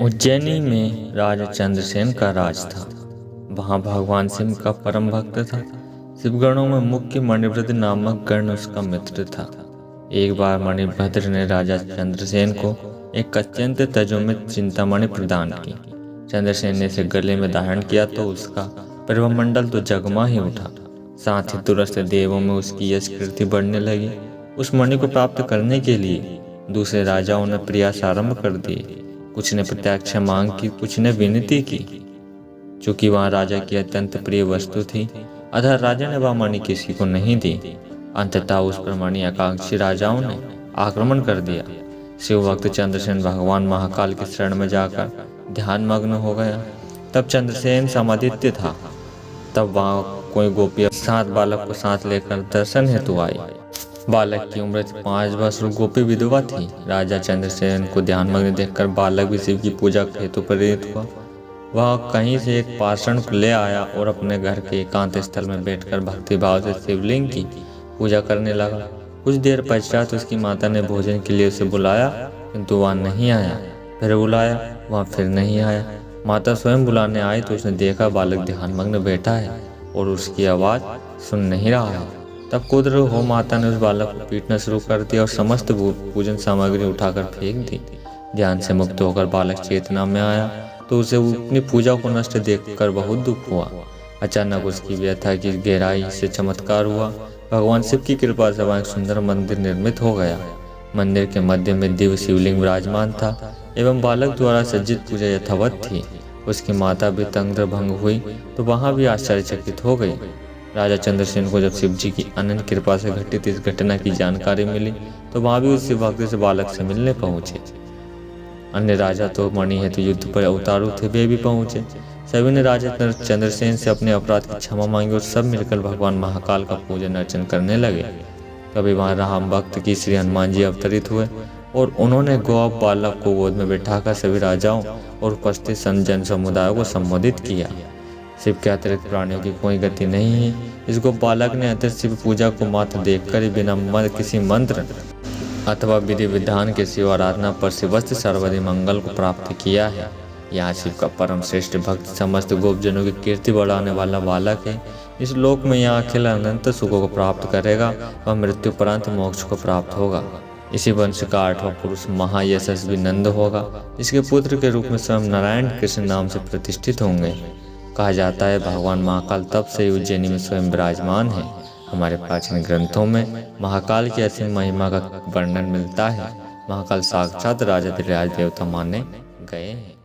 उज्जैनी में राजा चंद्रसेन का राज था। वहाँ भगवान शिव का परम भक्त था। शिवगणों में मुख्य मणिभद्र नामक गण उसका मित्र था। एक बार मणिभद्र ने राजा चंद्रसेन को एक अत्यंत तजोमित चिंतामणि प्रदान की। चंद्रसेन ने इसे गले में धारण किया तो उसका प्रभामंडल तो जगमा ही उठा। साथ ही तुरंत देवों में उसकी यश कीर्ति बढ़ने लगी। उस मणि को प्राप्त करने के लिए दूसरे राजाओं ने प्रयास आरंभ कर दिए। कुछ ने प्रत्यक्ष मांग की, कुछ ने विनती की। चूंकि वहाँ राजा की अत्यंत प्रिय वस्तु थी, अतः राजा ने वह मणि किसी को नहीं दी। अंततः उस पर मणि आकांक्षी राजाओं ने आक्रमण कर दिया। शिव भक्त चंद्रसेन भगवान महाकाल की शरण में जाकर ध्यान मग्न हो गया। तब चंद्रसेन समादित्य था। तब वहाँ कोई गोपी सात बालक को साथ लेकर दर्शन हेतु आई। बालक की उम्र 5 वर्ष और गोपी विधवा थी। राजा चंद्रसेन को ध्यान मग्न देखकर बालक भी शिव की पूजा हेतु प्रेरित हुआ। वह कहीं से एक पाषाण को ले आया और अपने घर के एकांत स्थल में बैठकर भक्ति भाव से शिवलिंग की पूजा करने लगा। कुछ देर पश्चात उसकी माता ने भोजन के लिए उसे बुलाया, किंतु वह नहीं आया। फिर बुलाया, वह फिर नहीं आया। माता स्वयं बुलाने आई तो उसने देखा बालक ध्यान मग्न बैठा है और उसकी आवाज़ सुन नहीं रहा है। तब क्रुद्ध हो माता ने उस बालक को पीटना शुरू कर दिया और समस्त पूजन सामग्री उठाकर फेंक दी। ध्यान से मुक्त होकर बालक चेतना में आया तो उसे अपनी पूजा को नष्ट देखकर बहुत दुख हुआ। अचानक उसकी व्यथा की गहराई से चमत्कार हुआ। भगवान शिव की कृपा से वहाँ एक सुंदर मंदिर निर्मित हो गया। मंदिर के मध्य में दिव्य शिवलिंग विराजमान था एवं बालक द्वारा सज्जित पूजा यथावत थी। उसकी माता भी तंत्र भंग हुई तो वहाँ भी आश्चर्यचकित हो गई। राजा चंद्रसेन को जब शिव जी की अनंत कृपा से घटित इस घटना की जानकारी मिली तो वहाँ भी उस भक्त से बालक से मिलने पहुंचे। अन्य राजा तो मणि हेतु युद्ध पर उतारू थे, वे भी पहुंचे। सभी ने राजा चंद्रसेन से अपने अपराध की क्षमा मांगी और सब मिलकर भगवान महाकाल का पूजन अर्चन करने लगे। कभी वहाँ राम भक्त की श्री हनुमान जी अवतरित हुए और उन्होंने गौ बालक को गोद में बैठाकर सभी राजाओं और उपस्थित संत जन समुदाय को संबोधित किया। शिव के अतिरिक्त प्राणियों की कोई गति नहीं है। इस गो बालक ने अतिरिक्त शिव पूजा को मात्र देखकर ही बिना किसी मंत्र अथवा विधि विधान के शिव आराधना पर शिवस्त सर्वधि मंगल को प्राप्त किया है। यहाँ शिव का परम श्रेष्ठ भक्त समस्त गोपजनों की कीर्ति बढ़ाने वाला बालक है। इस लोक में यहाँ अखिल अनंत सुखों को प्राप्त करेगा व मृत्यु उपरांत मोक्ष को प्राप्त होगा। इसी वंश का 8वां पुरुष महायशस्वी नंद होगा, जिसके पुत्र के रूप में स्वयं नारायण कृष्ण नाम से प्रतिष्ठित होंगे। कहा जाता है भगवान महाकाल तब से उज्जैनी में स्वयं विराजमान है। हमारे प्राचीन ग्रंथों में महाकाल की असीम महिमा का वर्णन मिलता है। महाकाल साक्षात राजा देवता माने गए हैं।